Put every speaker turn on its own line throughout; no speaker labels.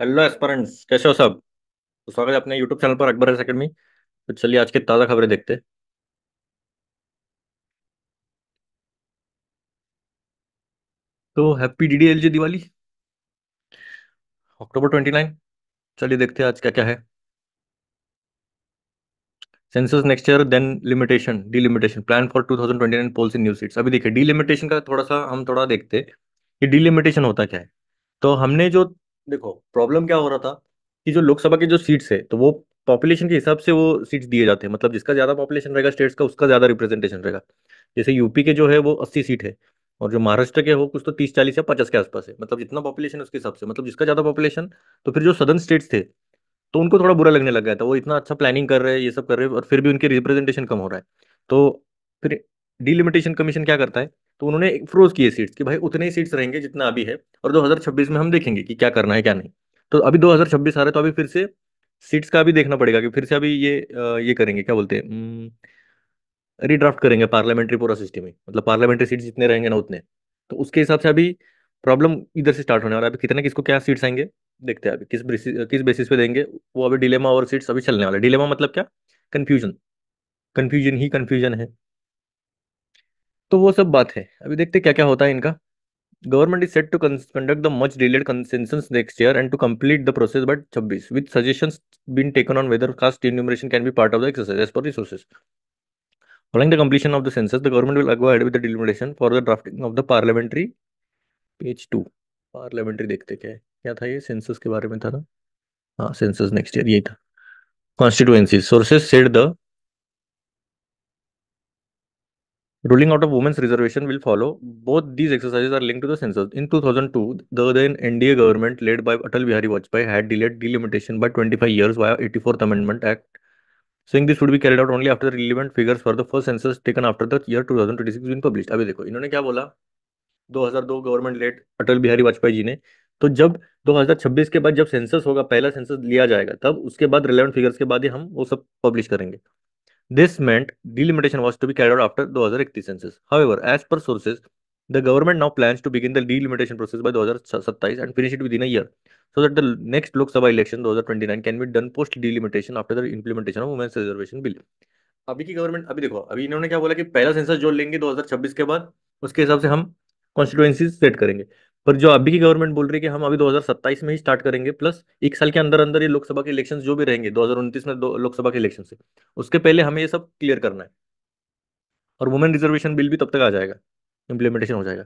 Hello aspirants, कैसे हो सब। तो स्वागत है अपने यूट्यूब चैनल पर अकबर एकेडमी। तो चलिए आज की ताज़ा खबरें देखते हैं। तो हैप्पी डीडीएलजे दिवाली, अक्टूबर 29। चलिए देखते हैं आज क्या क्या है। Census next year then limitation delimitation plan for 2029 polls in new seats. अभी देखिए डीलिमिटेशन का थोड़ा सा हम थोड़ा देखते हैं कि डीलिमिटेशन होता क्या है। तो हमने जो देखो प्रॉब्लम क्या हो रहा था कि जो लोकसभा की जो सीट्स है तो वो पॉपुलेशन के हिसाब से वो सीट्स दिए जाते हैं। मतलब जिसका ज्यादा पॉपुलेशन रहेगा स्टेट्स का उसका ज्यादा रिप्रेजेंटेशन रहेगा। जैसे यूपी के जो है वो 80 सीट है, और जो महाराष्ट्र के हो कुछ तो 30 40 या 50 के आसपास है। मतलब जितना पॉपुलेशन है उसके हिसाब से, मतलब जिसका ज्यादा पॉपुलेशन। तो फिर जो सदर्न स्टेट्स थे तो उनको थोड़ा बुरा लगने लग गया था। वो इतना अच्छा प्लानिंग कर रहे हैं, ये सब कर रहे हैं, और फिर भी उनकी रिप्रेजेंटेशन कम हो रहा है। तो फिर डिलिमिटेशन कमीशन क्या करता है, तो उन्होंने एक फ्रोज किए सीट्स कि भाई उतने ही सीट्स रहेंगे जितना अभी है, और 2026 में हम देखेंगे कि क्या करना है क्या नहीं। तो अभी 2026 आ रहा है, तो अभी फिर से सीट्स का भी देखना पड़ेगा कि फिर से अभी ये करेंगे, क्या बोलते हैं, रीड्राफ्ट करेंगे पार्लियामेंट्री पूरा सिस्टम ही। मतलब पार्लियामेंट्री सीट्स जितने रहेंगे ना उतने। तो उसके हिसाब से अभी प्रॉब्लम इधर से स्टार्ट होने वाला है। अभी कितने किसको क्या सीट्स आएंगे देखते हैं अभी किस बेसिस पे देंगे। वो अभी डिलेमा और सीट्स अभी चलने वाला है। डिलेमा मतलब क्या, कंफ्यूजन। कंफ्यूजन ही कंफ्यूजन है। तो वो सब बात है, अभी देखते हैं क्या क्या होता है इनका। Government is set to conduct the much delayed consensus next year and to complete the process by 26 with suggestions been taken on whether caste enumeration can be part of the exercise as per resources. Following the completion of the census, the government will go ahead with the delimitation for the drafting of the parliamentary page 2। Parliamentary देखते क्या है, क्या था ये, census के बारे में था ना। हाँ, सेंसस नेक्स्ट ईयर यही था। Constituency sources said the ruling out of women's reservation will follow. Both these exercises are linked to the census. In 2002, the then NDA government led by Atal Bihari Vajpayee had delayed delimitation by 25 years via 84th Amendment Act, saying this would be carried out only after the relevant figures for the first census taken after the year 2026 been published। अभी देखो इन्होंने क्या बोला, 2002 government late Atal Bihari Vajpayee ji ने। तो जब 2026 के बाद जब सेंसस होगा, पहला सेंसस लिया जाएगा, तब उसके बाद रिलेवेंट फिगर्स के बाद ही हम वो सब पब्लिश करेंगे। This meant delimitation was to be carried out after 2031 census. However, as per sources, the government now plans to begin the delimitation process by 2027 and finish it within a year, so that the next Lok Sabha election 2029 can be done post delimitation after the implementation of women's reservation bill। अभी की government, अभी देखो अभी इन्होंने क्या बोला कि पहला सेंसस जो लेंगे 2026 के बाद, उसके हिसाब से हम कॉन्स्टिट्यूएंसीज सेट करेंगे। पर जो अभी की गवर्नमेंट बोल रही है कि हम अभी 2027 में ही स्टार्ट करेंगे, प्लस एक साल के अंदर अंदर ये लोकसभा के इलेक्शन जो भी रहेंगे 2029 में, लोकसभा के इलेक्शन से उसके पहले हमें ये सब क्लियर करना है। और वुमेन रिजर्वेशन बिल भी तब तक आ जाएगा, इम्प्लीमेंटेशन हो जाएगा।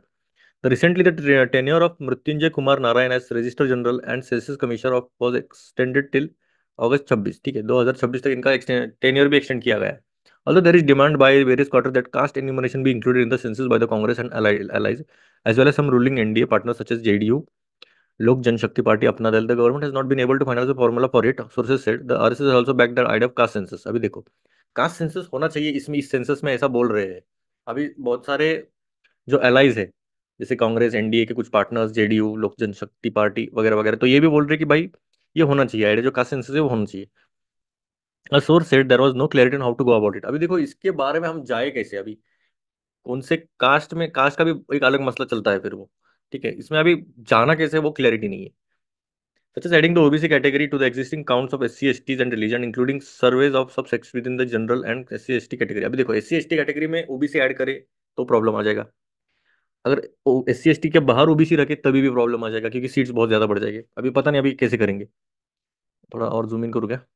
The recently the tenure of Mrityunjay Kumar Narayan as registrar general and sessions commissioner of was extended till August 26। ठीक है, 2026 तक इनका टेन्योर भी एक्सटेंड किया गया है। Although there is demand by various quarters that caste enumeration be included in the census by the Congress and allies, as well as some ruling NDA partners such as JDU, Lok Janshakti Party, Apna Dal, the government has not been able to finalize a formula for it. Sources said the RSS has also backed the idea of caste census। अभी देखो caste census होना चाहिए इसमें, इस census में ऐसा बोल रहे हैं। अभी बहुत सारे जो एलाइज है, जैसे कांग्रेस एनडीए के कुछ पार्टनर्स, जेडीयू, लोक जनशक्ति पार्टी वगैरह वगैरह, तो ये भी बोल रहे हैं कि भाई ये होना चाहिए, आइडिया जो कास्ट सेंसस है वो होना चाहिए। A source said there was no clarity on how to go about it। अभी देखो इसके बारे में हम जाए कैसे अभी, कौन से कास्ट में, कास्ट का भी एक अलग मसला चलता है फिर वो। ठीक है, इसमें अभी जाना कैसे वो क्लैरिटी नहीं है। Such as adding the OBC category to the existing counts of SC, STs and religion, including surveys of subsects within the general and SC, ST category। अभी देखो SC, ST कैटेगरी में ओबीसी ऐड करे तो problem आ जाएगा। अगर SC, ST के बाहर OBC रखे तभी भी प्रॉब्लम आ जाएगा, क्योंकि सीट्स बहुत ज्यादा बढ़ जाएगी। अभी पता नहीं अभी कैसे करेंगे। थोड़ा और जूम इन करूँ क्या।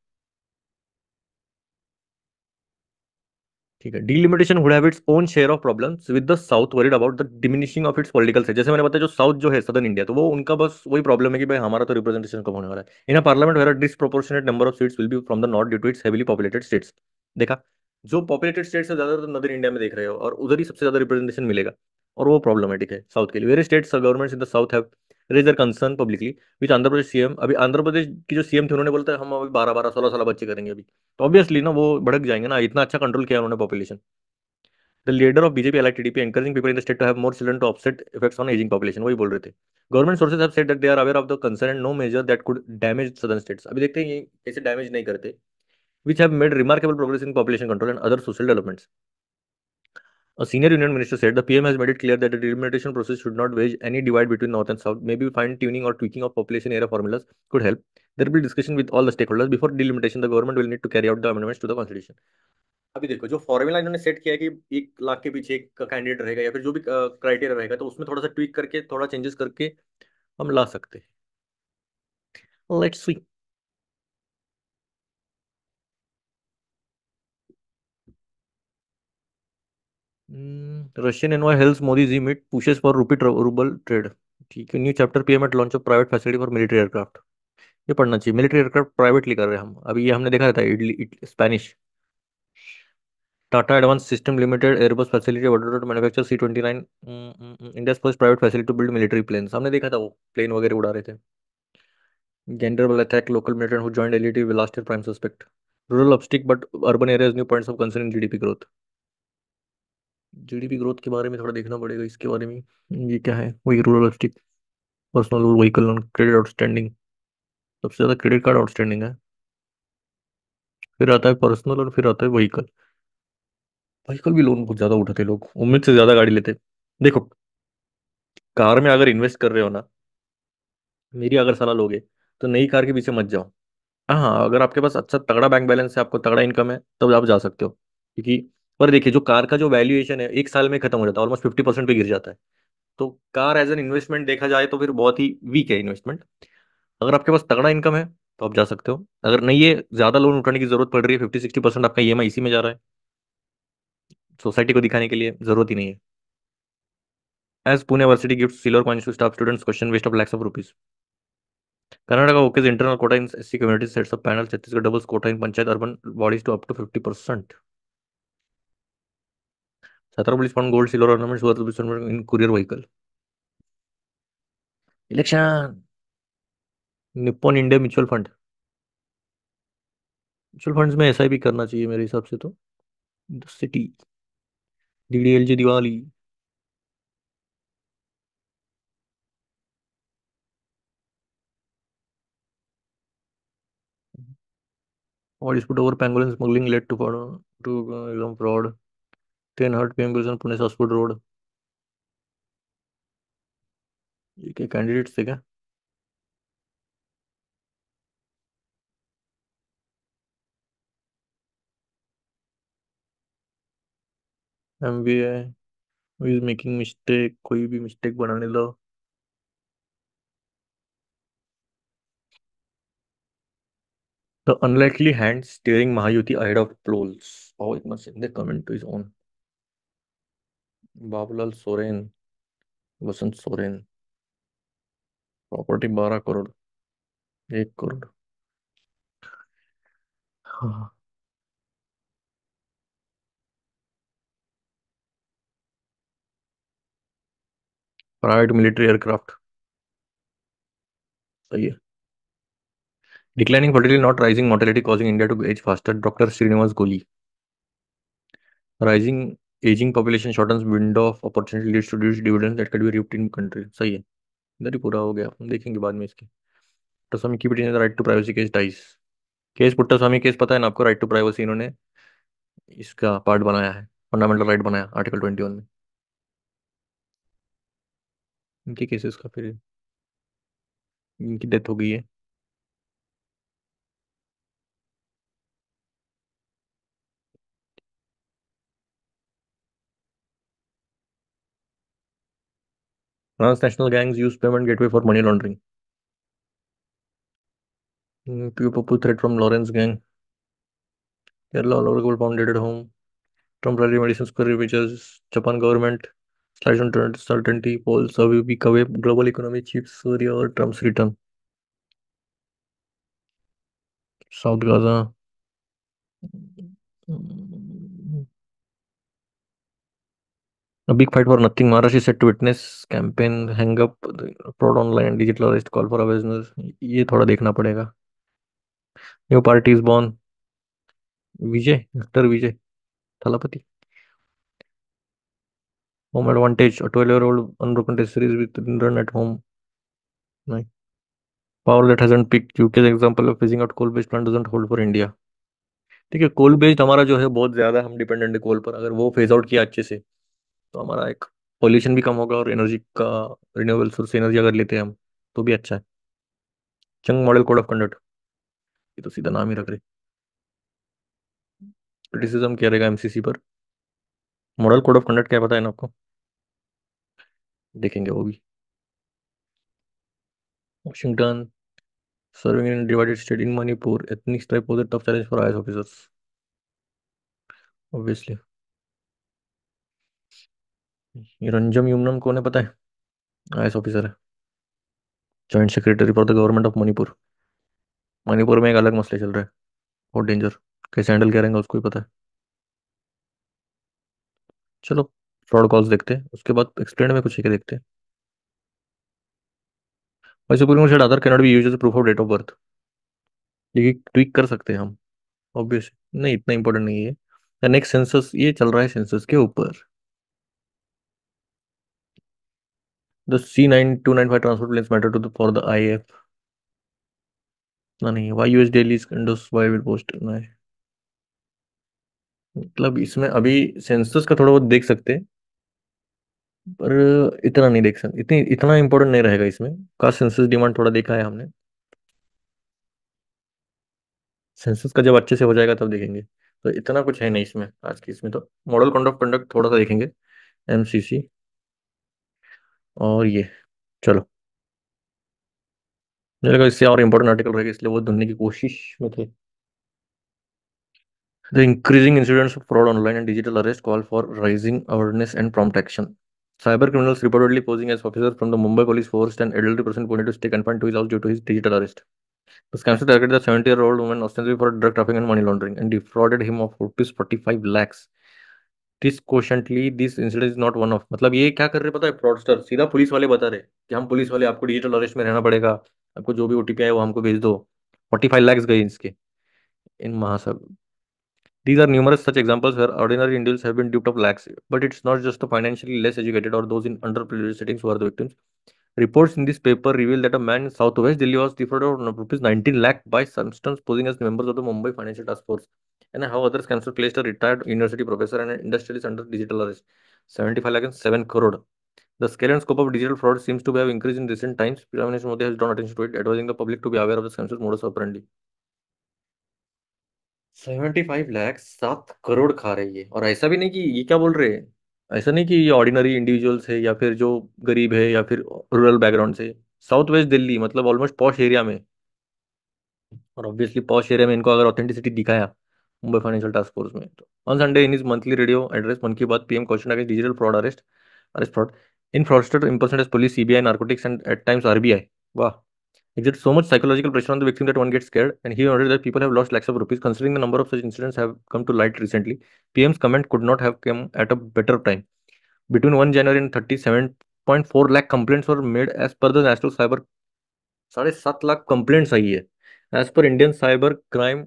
ठीक है, delimitation would have its own share of problems with the south worried about the diminishing of its political से। जैसे मैंने बताया जो साउथ जो है सदर्न इंडिया, तो वो उनका बस वही प्रॉब्लम है कि भाई हमारा तो रिप्रेजेंटेशन कम होने वाला है in a parliament where disproportionate number of seats will be from the north due to its heavily populated states. देखा, जो पॉपुलेटेड स्टेट्स है ज्यादातर नदर इंडिया में देख रहे हो, और उधर ही सबसे ज्यादा रिप्रेजेंटेशन मिलेगा। और वो प्रॉब्लमेटिक है साउथ के लिए। Very states governments in the south have raise their concern publicly which Andhra Pradesh CM. अभी आंध्र प्रदेश की जो सीएम थे उन्होंने बोलता है हम अभी 12 12 16 साल बच्चे करेंगे अभी। तो ऑब्वियसली ना वो भड़क जाएंगे ना, इतना अच्छा कंट्रोल किया उन्होंने population. The leader of BJP allied TDP encouraging people in the state to have more children to offset effects on aging population, वही बोल रहे थे। Government sources have said that they are aware of the concern and no major that could damage southern states. अभी देखते हैं ये कैसे damage नहीं करते। Which have made remarkable progress in population control and other social developments. A senior union minister said the PM has made it clear that the delimitation process should not wage any divide between North and South. Maybe fine tuning or tweaking of population area formulas could help. There will be discussion with all the stakeholders. Before delimitation, the government will need to carry out the amendments to the constitution. अभी देखो जो formula इन्होंने set किया है कि 1 लाख के पीछे एक कैंडिडेट रहेगा या फिर जो भी क्राइटेरिया रहेगा, तो उसमें थोड़ा सा ट्वीक करके थोड़ा चेंजेस करके हम ला सकते हैं। Let's see. Russian envoy hails Modi ji meet pushes for rouble trade. ठीक है। New chapter PM at launch of private facility for military aircraft. ये पढ़ना चाहिए। मिलिट्री एयरक्राफ्ट प्राइवेटली कर रहे हैं हम। अभी ये हमने देखा था Italy Spanish. Tata advance system limited Airbus facility order to manufacture C-29, India first private facility to build military plane. हमने देखा था वो प्लेन वगैरह उड़ा रहे थे। Gender will attack local militant who joined LET will last year prime suspect. Rural upstick but urban areas new points of concern in GDP growth। GDP growth के बारे में थोड़ा देखना पड़ेगा इसके बारे में। ये क्या है? वही रूरल अपस्टिक, personal loan, vehicle loan, credit outstanding. सबसे ज्यादा क्रेडिट कार्ड आउटस्टैंडिंग है। फिर आता है पर्सनल और फिर आता है व्हीकल। व्हीकल भी लोन बहुत ज्यादा उठाते लोग, उम्मीद से ज्यादा गाड़ी लेते। देखो, कार में अगर इन्वेस्ट कर रहे हो ना, मेरी अगर सलाह लोगे तो नई कार के पीछे मत जाओ। हाँ, अगर आपके पास अच्छा तगड़ा बैंक बैलेंस है, आपको तगड़ा इनकम है, तब आप जा सकते हो। क्योंकि पर देखिए, जो कार का जो वैल्यूएशन है 1 साल में खत्म हो जाता है, ऑलमोस्ट 50% पे गिर जाता है। तो कार एज एन इन्वेस्टमेंट देखा जाए तो फिर बहुत ही वीक है इन्वेस्टमेंट। अगर आपके पास तगड़ा इनकम है तो आप जा सकते हो। अगर नहीं है, ज्यादा लोन उठाने की जरूरत पड़ रही है, 50-60% आपका ईएमआई इसी में जा रहा है, सोसाइटी को दिखाने के लिए जरूरत ही नहीं है। As Pune university gift silver coins to staff students, question waste of lakhs of rupees. Karnataka okays internal quota in SC community sets up panel, Chhattisgarh doubles quota in panchayat urban bodies to up to 50%। 17 police found gold silver ornaments worth in courier vehicle. Election. Nippon India mutual fund. Mutual funds में SIP करना चाहिए मेरे हिसाब से तो। The city. DDLJ Diwali. और dispute over pangolin smuggling led to fraud. 10 hurt PM on Pune Sasford Road। ये क्या कैंडिडेट्स थे क्या? MBA is making mistake, कोई भी मिस्टेक बनाने दो। The unlikely hand steering Mahayuti ahead of polls। Oh, it must they comment to his own। Babulal Soren, Vasant Soren. Property 12 crore, 1 crore. हाँ। Private military aircraft. सही है। Declining fertility not rising mortality causing India to age faster, doctor Srinivas Goli. Rising ageing population shortens window of opportunity leads to reduced dividend that can be reaped in country. सही है। इधर ही पूरा हो गया, हम देखेंगे बाद में इसके। पुट्टास्वामी की petition right to privacy case dies. Case Puttaswamy case पता है ना आपको? राइट टू प्राइवेसी इन्होंने इसका पार्ट बनाया है, फंडामेंटल राइट बनाया आर्टिकल 21 में। इनके केसेस का फिर इनकी डेथ हो गई है। Transnational gangs use payment gateway for money laundering. PU Pappu threat from Lawrence gang. Kerala all founded home. Trump rally medicines career features। Japan government slides on certainty polls a week away, global economy chiefs Surya or Trump's return। South Gaza। A big fight for nothing, Maharashtra is set to witness campaign hang up fraud online digital arrest call for awareness। ये थोड़ा देखना पड़ेगा। New party is born. Vijay, doctor Vijay Thalapathy. Home advantage, a 12-year-old unbroken test series with run at home। नहीं। Power that hasn't peaked, UK's example of phasing out coal based plant doesn't hold for India। ठीक है, coal based हमारा जो है बहुत ज्यादा हम dependent है कोल पर, अगर वो फेज आउट किया अच्छे से तो हमारा एक पॉल्यूशन भी कम होगा और एनर्जी का रिन्यूएबल सोर्स एनर्जी अगर लेते हैं हम तो भी अच्छा है। चंग मॉडल कोड ऑफ कंडक्ट, ये तो सीधा नाम ही रख रहे। क्रिटिसिज्म क्या रहेगा एमसीसी पर? मॉडल कोड ऑफ कंडक्ट क्या पता है ना आपको? देखेंगे वो भी। Washington, serving in a divided state in Manipur, ethnic strife pose a tough challenge for IS officers. Obviously. ये रंजम युमनम कौन है पता है? आईएएस ऑफिसर है, joint secretary for the government of Manipur. Manipur में एक अलग मसले चल रहे हैं, बहुत डेंजर। कैसे हैंडल करेंगे उसको ही पता है। चलो, फ्रॉड कॉल्स देखते हैं, उसके बाद एक्सप्लेन में कुछ है क्या देखते हैं। भाई Supreme Court said Aadhaar cannot be used as proof of date of birth. ये ट्वीक कर सकते हैं हम। ऑब्वियस नहीं, इतना इंपॉर्टेंट नहीं है। नेक्स्ट सेंसस ये चल रहा है, सेंसस के ऊपर। The C9295 transport planes matter to the for the IF. ना नहीं, why US daily condos why will post ना है। मतलब इसमें अभी सेंसस का थोड़ा बहुत देख सकते हैं, पर इतना नहीं देख सकते, इतनी इतना इंपॉर्टेंट नहीं रहेगा इसमें। का सेंसस डिमांड थोड़ा देखा है हमने। सेंसस का जब अच्छे से हो जाएगा तब देखेंगे। तो इतना कुछ है नहीं इसमें आज की, इसमें तो मॉडल कोड ऑफ कंडक्ट थोड़ा सा देखेंगे, एमसीसी और ये। चलो, मुझे लगा इससे और इंपॉर्टेंट आर्टिकल रहेगा इसलिए वो ढूंढने की कोशिश में थे। The increasing incidents of fraud online and digital arrest call for rising awareness and prompt action. Cyber criminals reportedly posing as officers from the Mumbai police force and elderly person wanted to stay confined to his house due to his digital arrest. The scamster targeted the 70-year-old woman ostensibly for drug trafficking and money laundering and defrauded him of rupees 45 lakhs. This quotiently, this incident is not one of, मतलब ये क्या कर रहे पता है fraudster, सीधा police वाले बता रहे कि हम पुलिस वाले, आपको डिजिटल अरेस्ट में रहना पड़ेगा, आपको जो भी ओटीपी आए वो हमको भेज दो। 45 lakhs गए इसके, इन महासब। These are numerous such examples where ordinary individuals have been duped of lakhs. But it's not just the financially less educated or those in underprivileged settings who are the victims. Reports in this paper reveal that a man in southwest Delhi was defrauded of rupees 19 lakh by substance posing as members of the Mumbai Financial Task Force. And how other scams placed a retired university professor and an industrialist under digital arrest. 75 lakh and 7 crore. The scale and scope of digital fraud seems to have increased in recent times. Prime Minister Modi has drawn attention to it, advising the public to be aware of the scams' modus operandi. 75 lakh 7 crore खा रही है, और ऐसा भी नहीं कि ये क्या बोल रहे हैं, ऐसा नहीं कि ये ऑर्डिनरी इंडिविजुअल्स है या फिर जो गरीब है या फिर रूरल बैकग्राउंड से। साउथ वेस्ट दिल्ली मतलब ऑलमोस्ट पॉश एरिया में। और ऑब्वियसली पॉश एरिया में इनको अगर ऑथेंटिसिटी दिखाया मुंबई फाइनेंशियल टास्क फोर्स में, तो on Sunday in is monthly radio address मन की बात PM question against digital fraud arrest fraud in fraudster impersonate as police, CBI, narcotics, and at times RBI. Wow. Exerts so much psychological pressure on the victim that one gets scared, and he noted that people have lost lakhs of rupees. Considering the number of such incidents have come to light recently, PM's comment could not have come at a better time. Between 1 January and 37.4 lakh complaints were made as per the National Cyber, 7.5 lakh complaints आई है as per Indian Cyber Crime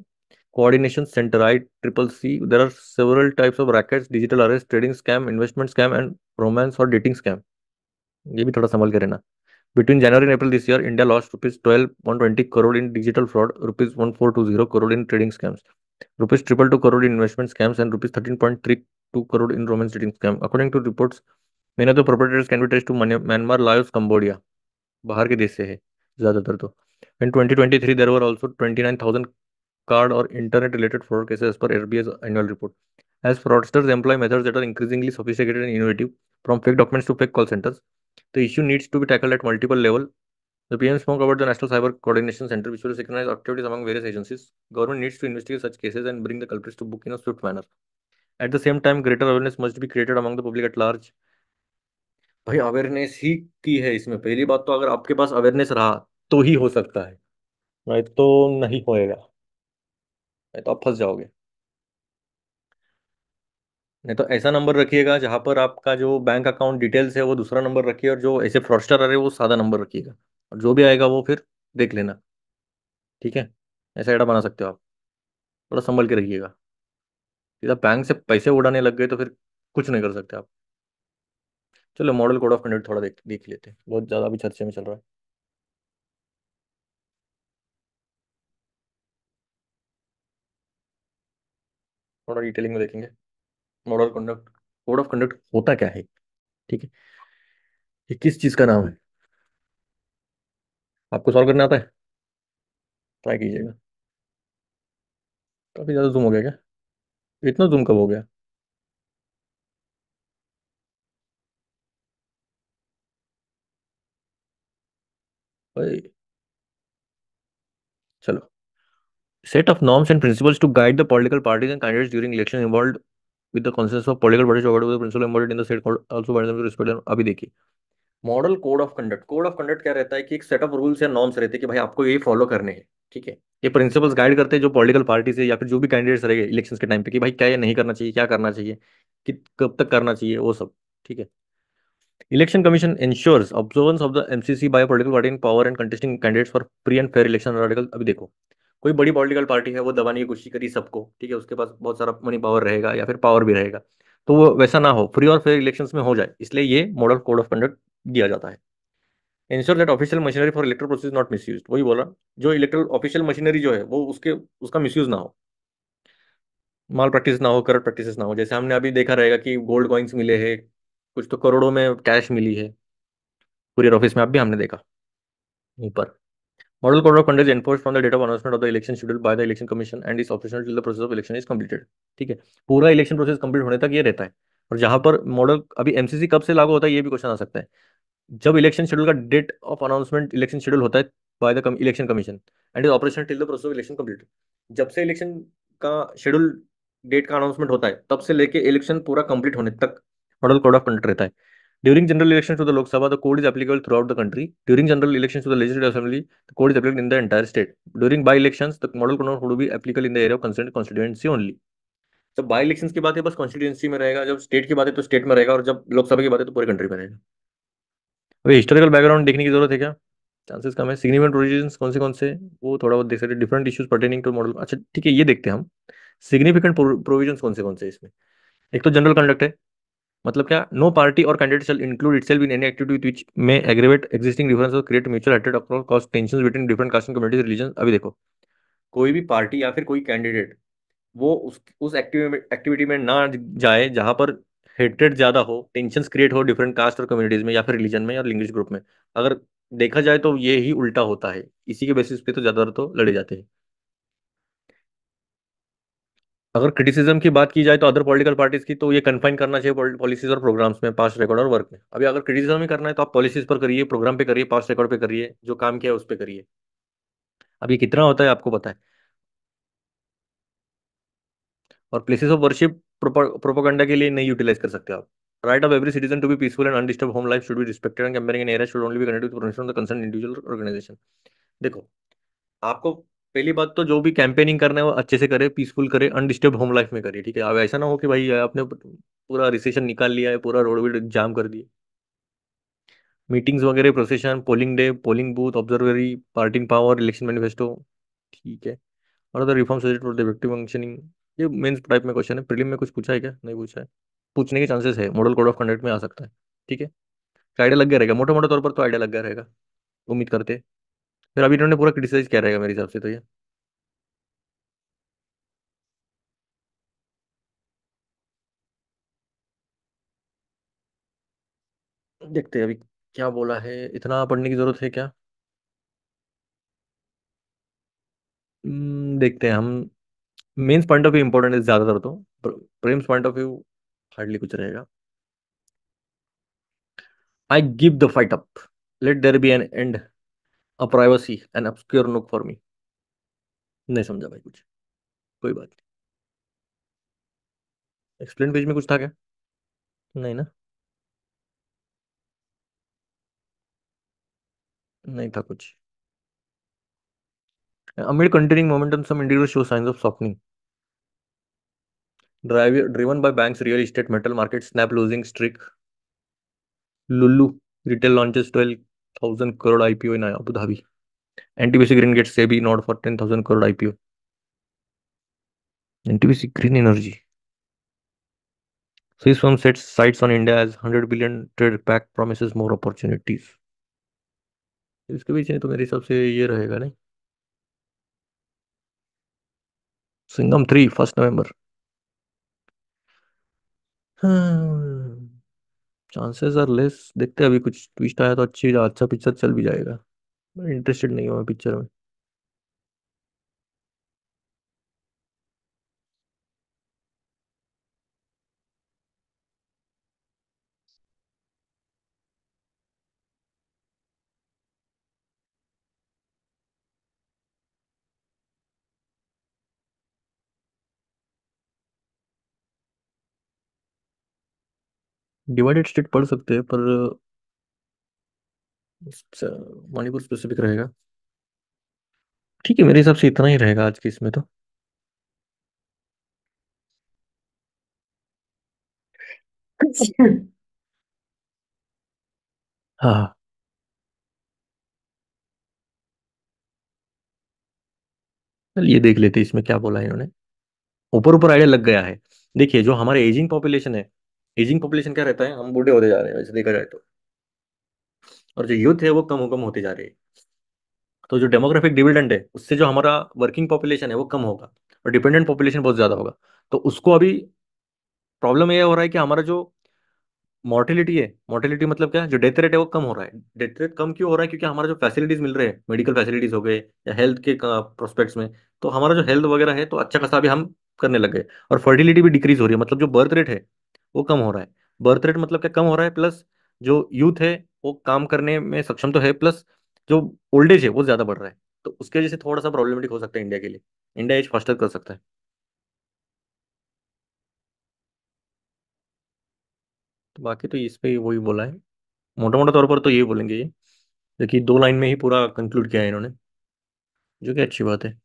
Coordination Center, ICCC. There are several types of rackets: digital arrest, trading scam, investment scam, and romance or dating scam. ये भी थोड़ा संभल के रहना। Between January and April this year, India lost rupees 12,120 crore in digital fraud, rupees 1420 crore in trading scams, rupees 222 crore in investment scams, and rupees 13.32 crore in romance dating scam. According to reports, many of the perpetrators can be traced to Myanmar, Laos, Cambodia. बाहर के देश से है ज्यादातर तो। In 2023, there were also 29,000 card or internet related fraud cases as per RBI's annual report. As fraudsters employ methods that are increasingly sophisticated and innovative, from fake documents to fake call centers, the issue needs to be tackled at multiple levels. The PM spoke about the National Cyber Coordination Center, which will synchronize activities among various agencies. Government needs to investigate such cases and bring the culprits to book in a swift manner. At the same time, greater awareness must be created among the public at large. भाई awareness ही की है इसमें, पहली बात तो अगर आपके पास awareness रहा तो ही हो सकता है, नहीं तो नहीं होएगा, नहीं तो आप फंस जाओगे। नहीं तो ऐसा नंबर रखिएगा जहां पर आपका जो बैंक अकाउंट डिटेल्स है वो दूसरा नंबर रखिए, और जो ऐसे फ्रॉडस्टर आ रहे हैं वो सादा नंबर रखिएगा, और जो भी आएगा वो फिर देख लेना। ठीक है, ऐसा एडा बना सकते हो आप, थोड़ा संभल के रखिएगा। सीधा बैंक से पैसे उड़ाने लग गए तो फिर कुछ नहीं कर सकते आप। चलो, मॉडल कोड ऑफ कंडक्ट थोड़ा देख देख लेते हैं, बहुत ज़्यादा अभी चर्चे में चल रहा है। थोड़ा डिटेलिंग में देखेंगे। Model conduct, code of conduct होता क्या है? ठीक है। ये किस चीज का नाम है? आपको सॉल्व करना आता है? ट्राई कीजिएगा। काफी ज्यादा जूम हो गया क्या? इतना जूम कब हो गया? भाई, चलो। Set of norms and principles to guide the political parties and candidates during election involved with the consensus of political parties provided with the principle embodied in the state code also bind them to respect them। अभी देखिए, model code of conduct, code of conduct क्या रहता है कि एक set of rules या norms रहते हैं कि भाई आपको ये फॉलो करने हैं। ठीक है। ये प्रिंसिपल्स गाइड करते हैं जो पॉलिटिकल पार्टी से या फिर जो भी कैंडिडेट्स रहेंगे इलेक्शंस के टाइम पे कि भाई क्या ये नहीं करना चाहिए, क्या करना चाहिए, कि कब तक करना चाहिए, वो सब। ठीक है। Election Commission ensures observance of the MCC by a political party in power and contesting candidates for free and fair election। Article अभी देखो, कोई बड़ी पॉलिटिकल पार्टी है, वो दबाने की कोशिश करी सबको, ठीक है, उसके पास बहुत सारा मनी पावर रहेगा या फिर पावर भी रहेगा, तो वो वैसा ना हो, फ्री और फेयर इलेक्शंस में हो जाए, इसलिए ये मॉडल कोड ऑफ कंडक्ट दिया जाता है। Ensure that official machinery for erectile process not misuse, वही बोला, जो इलेक्ट्रल ऑफिशियल मशीनरी जो है वो उसके उसका मिसयूज ना हो, माल प्रैक्टिस ना हो, करप्ट प्रैक्टिस ना हो। जैसे हमने अभी देखा रहेगा कि गोल्ड कॉइन्स मिले हैं, कुछ तो करोड़ों में कैश मिली है कुरियर ऑफिस में, अब भी हमने देखा ऊपर। Model code of conduct is enforced from the date of announcement of the election scheduled by the election commission and is operational till the process of election is completed। ठीक है। पूरा election process complete होने तक ये रहता है। और जहां पर मॉडल, अभी एमसीसी कब से लागू होता है ये भी क्वेश्चन आ सकता है। जब इलेक्शन शेड्यूल का date of announcement election schedule होता है by the election commission and is operational till the process of election complete. जब से इलेक्शन का शेड्यूल डेट का अनाउंसमेंट होता है तब से लेके इलेक्शन पूरा कंप्लीट होने तक मॉडल कोड ऑफ कंडक्ट रहता है। During general elections to the Lok Sabha, the code is applicable throughout the country. During general elections to the Legislative Assembly, the code is applicable in the entire state. During by-elections, the model code would be applicable in the area of concerned constituency only। जब by elections की बात है बस constituency में रहेगा, जब state की बात है तो स्टेट में रहेगा, और जब लोकसभा की बात है तो पूरे कंट्री में रहेगा। अभी हिस्टोरिकल बैकग्राउंड देखने की जरूरत है क्या? चांसेस कम है। सिग्निफिकेंट प्रोविजंस कौन से वो थोड़ा बहुत देख सकते हैं। Different issues pertaining to model, अच्छा ठीक है, ये देखते हैं हम। सिग्निफिकेंट प्रोविजंस कौन से हैं इसमें? एक तो जनरल कंडक्ट है, मतलब क्या, नो पार्टी और candidate shall include itself in any activity which में एग्रीवेट एग्जिस्टिंग डिफरेंस और create mutual hatred across cost tension between different caste and communities religion. अभी देखो, कोई भी पार्टी या फिर कोई कैंडिडेट वो उस एक्टिविटी में ना जाए जहां पर हेट्रेड ज्यादा हो, टेंशन क्रिएट हो डिफरेंट कास्ट और कम्युनिटीज में या फिर रिलीजन में या लैंग्वेज ग्रुप में। अगर देखा जाए तो ये ही उल्टा होता है, इसी के बेसिस पे तो ज्यादातर तो लड़े जाते हैं। अगर क्रिटिसिज्म की बात की जाए तो अदर पॉलिटिकल पार्टीज की, तो ये कन्फाइन करना चाहिए पॉलिसीज और प्रोग्राम्स में, पास्ट रिकॉर्ड और वर्क में। अभी अगर क्रिटिसिज्म ही करना है तो आप पॉलिसीज पर करिए, प्रोग्राम पे करिए, पास्ट रिकॉर्ड पे करिए, जो काम किया है उस पे करिए। अब ये कितना होता है आपको पता है। और प्लेसेस ऑफ वर्शिप प्रोपोगंडा के लिए नहीं यूटिलाइज कर सकते आप। Right of every citizen to be peaceful and undisturb home life should be respected and campaigning in area should only be conducted with permission of the concern individual organisation. देखो, आपको पहली बात तो जो भी कैंपेनिंग करना है वो अच्छे से करे, पीसफुल करे, अनडिस्टर्ब होम लाइफ में करे। ठीक है। अब ऐसा ना हो कि भाई आपने पूरा रिसेशन निकाल लिया है, पूरा रोड भी जाम कर दिया। मीटिंग्स वगैरह, procession, polling day, polling booth, observer, party power, election manifesto. ठीक है। और other reform suggest for the effective functioning. ये मेंस टाइप में क्वेश्चन है, प्रीलिम में कुछ पूछा है क्या? नहीं पूछा है। पूछने के चांसेस है, मॉडल कोड ऑफ कंडक्ट में आ सकता है। ठीक है। आइडिया लग गया रहेगा, मोटा मोटा तौर पर तो आइडिया लग गया रहेगा, उम्मीद करते हैं। फिर अभी इन्होंने पूरा क्रिटिसाइज किया रहेगा मेरे हिसाब से तो ये। देखते हैं अभी क्या बोला है, इतना पढ़ने की जरूरत है क्या? देखते हैं हम। Men's point of view important है ज्यादातर तो, प्रेम्स पॉइंट ऑफ व्यू हार्डली कुछ रहेगा। I give the fight up, let there be an end, a privacy an obscure nook for me. नहीं समझा भाई कुछ, कोई बात नहीं। एक्सप्लेन पेज में कुछ था क्या? नहीं ना। नहीं था कुछ। amid continuing momentum some indicators show signs of softening, driven by banks, real estate, metal markets, snap losing streak, lulu retail launches 12,000 crore IPO in Abu Dhabi, NTPC Green gets SEBI nod for 10,000 crore IPO, NTPC Green Energy, Swiss firm sets sights on India as 100 billion trade pact promises more opportunities। इसके पीछे तो मेरे हिसाब से ये रहेगा नहीं, सिंघम 3 1 नवंबर। Chances are less, देखते हैं अभी कुछ ट्विस्ट आया तो अच्छी अच्छा पिक्चर चल भी जाएगा। इंटरेस्टेड नहीं हूँ मैं पिक्चर में। डिवाइडेड स्टेट पढ़ सकते हैं पर इस- मणिपुर स्पेसिफिक रहेगा। ठीक है, मेरे हिसाब से इतना ही रहेगा आज की इसमें तो। हाँ। चल ये देख लेते हैं इसमें क्या बोला है इन्होंने। ऊपर ऊपर आइडिया लग गया है। देखिए जो हमारे एजिंग पॉपुलेशन है, एजिंग पॉपुलेशन क्या रहता है, हम बूढ़े होते जा रहे हैं वैसे देखा जाए तो। और जो यूथ है वो कम होते जा रही है। तो जो डेमोग्राफिक डिविडेंड है उससे जो हमारा वर्किंग पॉपुलेशन है वो कम होगा, और डिपेंडेंट पॉपुलेशन बहुत ज्यादा होगा। तो उसको अभी प्रॉब्लम ये हो रहा है कि हमारा जो मोर्टेलिटी है, मोर्टेलिटी मतलब क्या, जो डेथ रेट है वो कम हो रहा है। डेथ रेट कम क्यों हो रहा है? क्योंकि हमारा जो फैसिलिटीज मिल रहे हैं, मेडिकल फैसिलिटीज हो गए या हेल्थ के प्रोस्पेक्ट्स में, तो हमारा जो हेल्थ वगैरह है तो अच्छा खासा अभी हम करने लग गए। और फर्टिलिटी भी डिक्रीज हो रही है, मतलब जो बर्थ रेट है वो कम हो रहा है। बर्थ रेट मतलब क्या, कम हो रहा है, प्लस जो यूथ है वो काम करने में सक्षम तो है, प्लस जो ओल्ड एज है वो ज्यादा बढ़ रहा है। तो उसके वजह से थोड़ा सा प्रॉब्लमेटिक हो सकता है इंडिया के लिए। इंडिया एज फास्टर कर सकता है। तो बाकी तो इस पे ही वही बोला है। मोटा मोटा तौर पर तो यही बोलेंगे ये, देखिए 2 लाइन में ही पूरा कंक्लूड किया है इन्होंने, जो कि अच्छी बात है।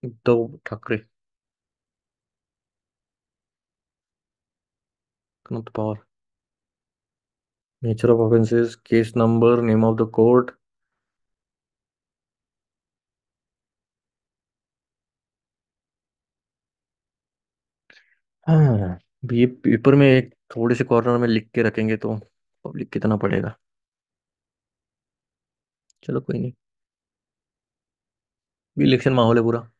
Uddhav Thackeray. Connaught power. Nature of offences, case number, name of the court. हाँ, ये पेपर में एक थोड़े से कॉर्नर में लिख के रखेंगे तो पब्लिक कितना पढ़ेगा। चलो कोई नहीं। भी इलेक्शन माहौल है पूरा।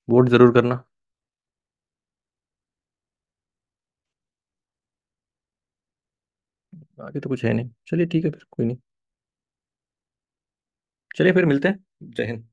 वोट जरूर करना। आगे तो कुछ है नहीं, चलिए ठीक है फिर, कोई नहीं। चलिए फिर मिलते हैं। जय हिंद।